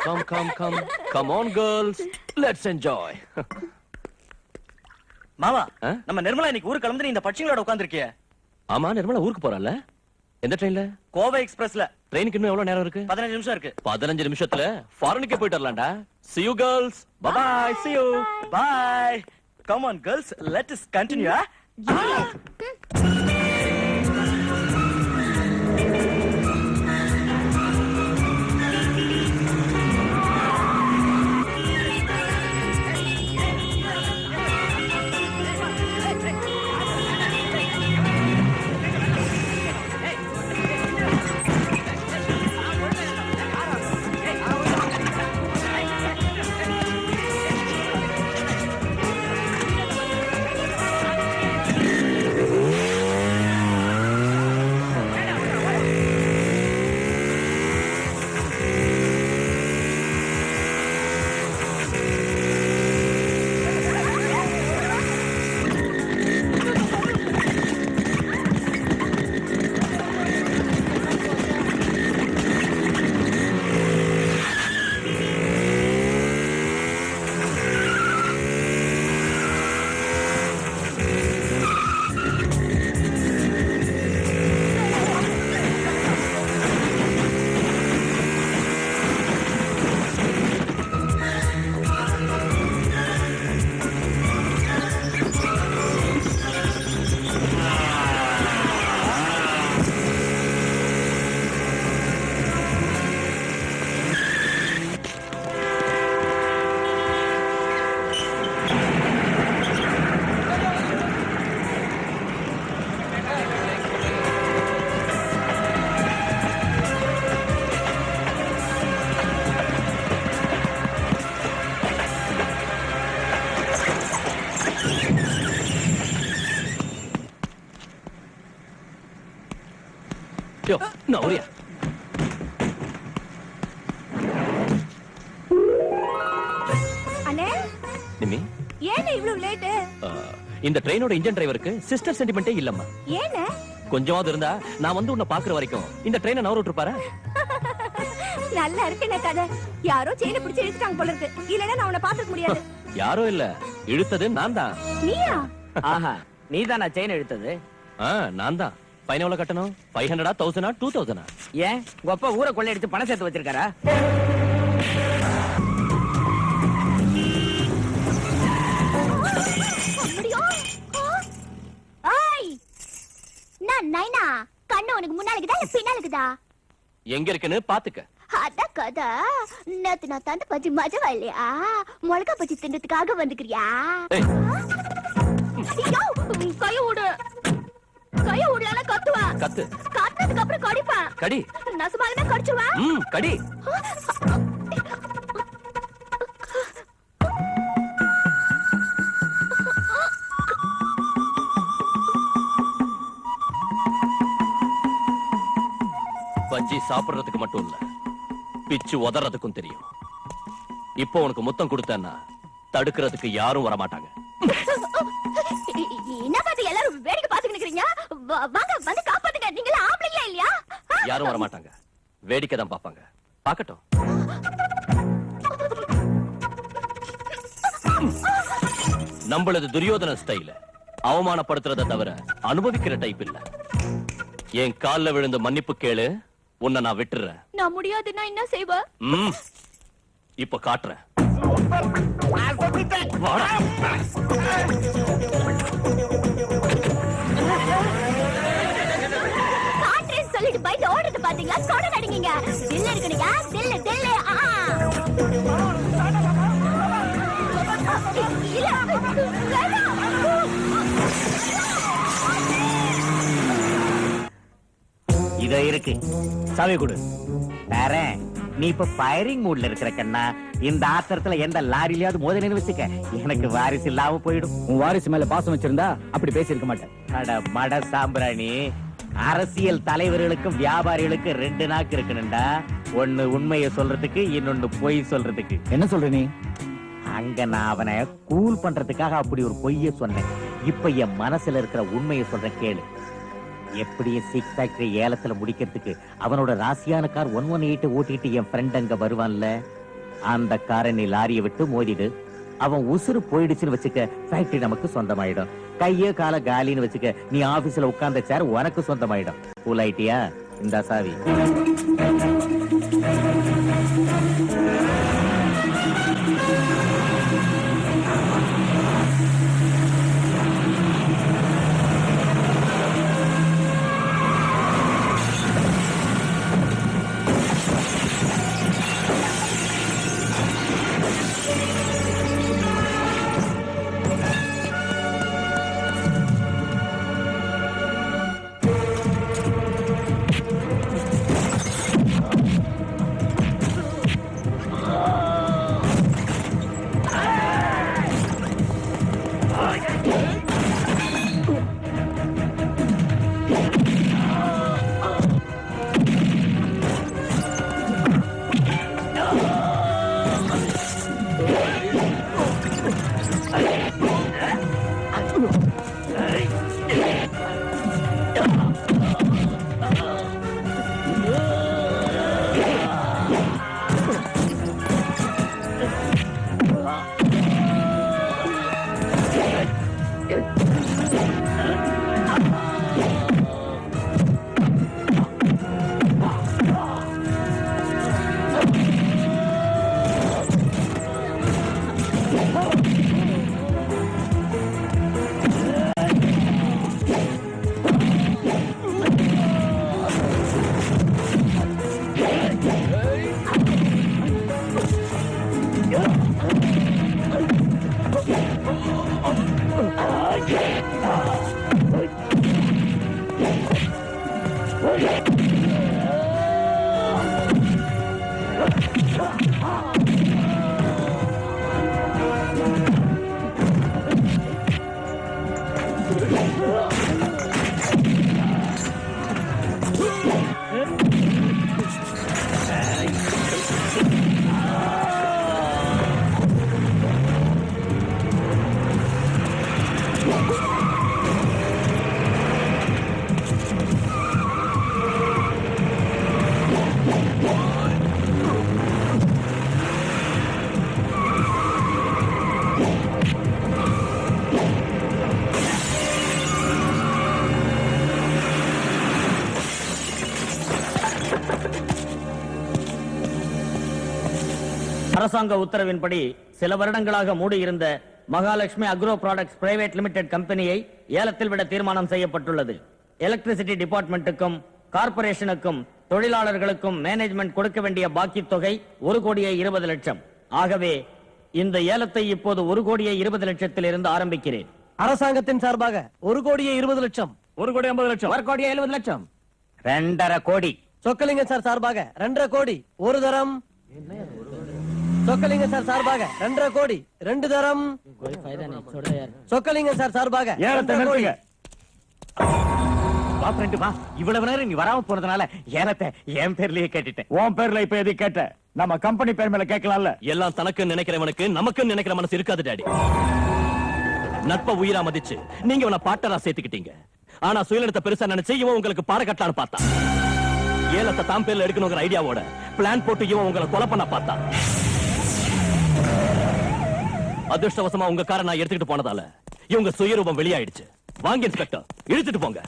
Come on girls, let's enjoy. மாமா, நம்ம நிர்மலா இன்னைக்கு ஊருக்கு கிளம்பி இந்த பட்சிங்களோட உட்கார்ந்திருக்கியே. ஆமா, நிர்மலா ஊருக்கு போறாள? எந்த ட்ரெயின்ல? கோவை எக்ஸ்பிரஸ்ல. ட்ரெயினுக்கு இன்னும் எவ்வளவு நேரம் இருக்கு? 15 நிமிஷம் இருக்கு. 15 நிமிஷத்துல ஃபாரினுக்கு போயிட்டு வரலாம்டா. See you girls. Bye bye. See you. Bye. Come on girls, let us continue. Yo, Nauria. அண்ணே, நிமி, ஏன் இவ்வளவு லேட்? இந்த ட்ரெயினோட இன்ஜின் டிரைவருக்கு சிஸ்டர் சென்டிமெண்டே இல்லம்மா. ஏன்? கொஞ்சமாவது இருந்தா நான் வந்து உன்னை பாக்குற வரைக்கும் இந்த ட்ரெயினை நவர விட்டுருப்பாரு. நல்லா இருக்குண்ணே கதை. யாரோ செயினை பிடிச்சு இழுத்துட்டாங்க போல இருக்கு. இல்லைன்னா நான் உன்னை பாத்துக்க முடியாது. யாரோ இல்ல, இழுத்தது நான் தான். நீயா? ஆஹா, நீதானா செயின் இழுத்தது? நான் தான். ஃபைன் எவ்வளவு கட்டணும்? 500 1000 2000? ஏன் உங்க அப்பா ஊரை கொள்ளையடிச்சு பணம் சேர்த்து வச்சிருக்காரா? நைனா, கண்ணு உனக்கு முன்னாலுக்குதா இல்ல பின்னாலுக்குதா? எங்க இருக்குன்னு பாத்துக்க. அத கதா, நேத்து நான் தந்த பச்சி மஜவா இல்லையா? மிளகா பச்சி தின்றதுக்காக வந்துக்கிறியா? கைய விடு. கைய விடல கத்துவா. கத்து. கத்துனதுக்கு அப்புறம் கடிப்பா. கடி. நசுமாலுமே கடிச்சுவா. கடி. பஜ்ஜி சாப்பிடுறதுக்கு மட்டும் இல்ல, பிச்சு உதறதுக்கும் தெரியும். இப்போ உனக்கு முத்தம் கொடுத்தேன்னா தடுக்கிறதுக்கு யாரும் வரமாட்டாங்க. என்ன பார்த்து எல்லாரும் வேடிக்கை பார்த்துட்டு இருக்கீங்க? வாங்க வந்து காப்பாத்துங்க. நீங்க ஆம்பளைங்களா இல்லையா? யாரும் வரமாட்டாங்க, வேடிக்கை தான் பாப்பாங்க. பாக்கட்டும். நம்மளது துரியோதன ஸ்டைல். அவமானப்படுத்துறத தவிர அனுபவிக்கிற டைப் இல்ல. என் கால்ல விழுந்து மன்னிப்பு கேளு, உன்னை நான் விட்டுறேன். நான் முடியாதுன்னா என்ன செய்வ? இப்ப காட்டுறேன். காட்டுறேன்னு சொல்லிட்டு பைக் ஓடுறது பாத்தீங்களா? சொட நடிங்க. தில்ல இருக்குங்க. தில்லு தில்லு. இத இருக்கு, சாவி கொடு. நீ இப்ப ஃபயரிங் மூட்ல இருக்கிற கண்ணா. இந்த ஆத்திரத்துல எந்த லாரியிலயாவது மோதினு வச்சுக்க, எனக்கு வாரிசு இல்லாம போயிடும். உன் வாரிசு மேல பாசம் வச்சிருந்தா அப்படி பேசியிருக்க மாட்டேன். அட மட சாம்பிராணி, அரசியல் தலைவர்களுக்கும் வியாபாரிகளுக்கும் 2 நாக்கு இருக்கணும்டா. ஒண்ணு உண்மையை சொல்றதுக்கு, இன்னொன்னு பொய் சொல்றதுக்கு. என்ன சொல்ற நீ? அங்க நான் அவனை கூல் பண்றதுக்காக அப்படி ஒரு பொய்ய சொன்னேன். இப்ப என் மனசுல இருக்கிற உண்மையை சொல்றேன் கேளு. எப்படியும் 6 ஃபேக்டரி ஏலத்துல முடிக்கிறதுக்கு அவனோட ராசியான கார் 118 ஓட்டிட்டு என் ஃப்ரெண்ட் அங்க வருவான்ல. அந்த காரை நீ லாரியை விட்டு மோதிடு. அவன் உசுறு போயிடுச்சுன்னு வச்சுக்க, ஃபேக்டரி நமக்கு சொந்தமாயிடும். கைய கால காலின்னு வச்சுக்க, நீ ஆபீஸ்ல உட்கார்ந்த சேர் உனக்கு சொந்தமாயிடும். கூலாயிட்டியா? இந்த சாவி. அரசாங்க உத்தரவின்படி சில வருடங்களாக மூடியிருந்த Mahalakshmi agro products private limited கம்பெனியை ஏலத்தில் விட தீர்மானம் செய்யப்பட்டுள்ளது. எலக்ட்ரிசிட்டி டிபார்ட்மெண்ட்டுக்கும் கார்ப்பரேஷனுக்கும் தொழிலாளர்களுக்கும் மேனேஜ்மெண்ட் கொடுக்க வேண்டிய பாக்கி தொகை 1,20,00,000. ஆகவே இந்த ஏலத்தை இப்போது 1,20,00,000 இருந்து ஆரம்பிக்கிறேன். அரசாங்கத்தின் சார்பாக 1,20,00,000. 1,50,00,000. 1,70,00,000. 2.5 கோடி. சொக்கலிங்க சார் சார்பாக 2.5 கோடி. ஒரு தரம். சொக்கலிங்க சார் சார்பாக 2.5 கோடி. 2 தரம். சொக்கலிங்க சார் சார்பாக ஏலத்தை நிறுத்துங்க. இவ்வளவு நேரம் நீ வராம போனதுனால ஏலத்தை என் பேர்லயே கேட்டுட்டேன். உன் பேர்ல இப்ப எது கேட்ட? நம்ம கம்பெனி பேர் மேல கேட்கலாம்ல. எல்லாம் தனக்கு நினைக்கிறவனுக்கு நமக்கு நினைக்கிற மனசு இருக்காது டாடி. நட்ப உயிரா மதிச்சு நீங்க இவனை பாட்டரா சேர்த்துக்கிட்டீங்க. ஆனா சுயநலத்தை பெருசா நினைச்சு இவன் உங்களுக்கு பாட கட்டலான்னு பார்த்தான். ஏலத்தை தாம் பேர்ல எடுக்கணுங்கிற ஐடியாவோட பிளான் போட்டு இவன் உங்களை கொலை பண்ண பார்த்தான். அதிர்ஷ்டவசமா உங்க காரை நான் எடுத்துக்கிட்டு போனதால இவங்க சுயரூபம் வெளியாயிடுச்சு. வாங்க இன்ஸ்பெக்டர், இழுத்துட்டு போங்க.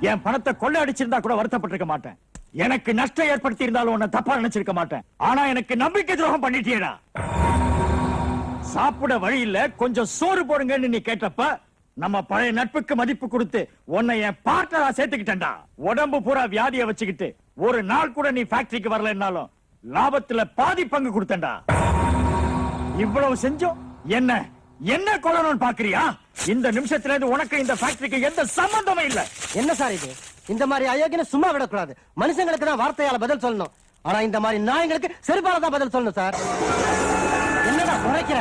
என் பணத்தை கொள்ளை அடிச்சிருந்தா கூட வருத்தப்பட்டிருக்க மாட்டேன். எனக்கு நஷ்டம் ஏற்படுத்தி இருந்தாலும் உன்னை தப்பா நினைச்சிருக்க மாட்டேன். ஆனா எனக்கு நம்பிக்கை துரோகம் பண்ணிட்டியடா. சாப்பிட வழி இல்ல, கொஞ்சம் சோறு போடுங்கன்னு நீ கேட்டப்ப நம்ம பழைய நட்புக்கு மதிப்பு கொடுத்து உன்னை என் பார்ட்னரா சேர்த்துக்கிட்டேன்டா. உடம்பு பூரா வியாதியை வச்சுக்கிட்டு ஒரு நாள் கூட நீ ஃபேக்டரிக்கு வரலன்னாலும் லாபத்துல பாதி பங்கு கொடுத்தேன்டா. இவ்வளவு செஞ்சோம் என்ன என்ன கொள்ளணும்னு பாக்குறியா? இந்த நிமிஷத்துல இருந்து உனக்கு இந்த ஃபேக்டரிக்கு எந்த சம்பந்தமும் இல்ல. என்ன சார் இது? இந்த மாதிரி அயோக்கியனை சும்மா விடக்கூடாது. மனுஷங்களுக்கு தான் வார்த்தையால பதில் சொல்லணும். ஆனா இந்த மாதிரி நாயங்களுக்கு செருப்பால தான் பதில் சொல்லணும் சார். என்னடா குறைக்கிற?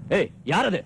ஏய் யார் அது?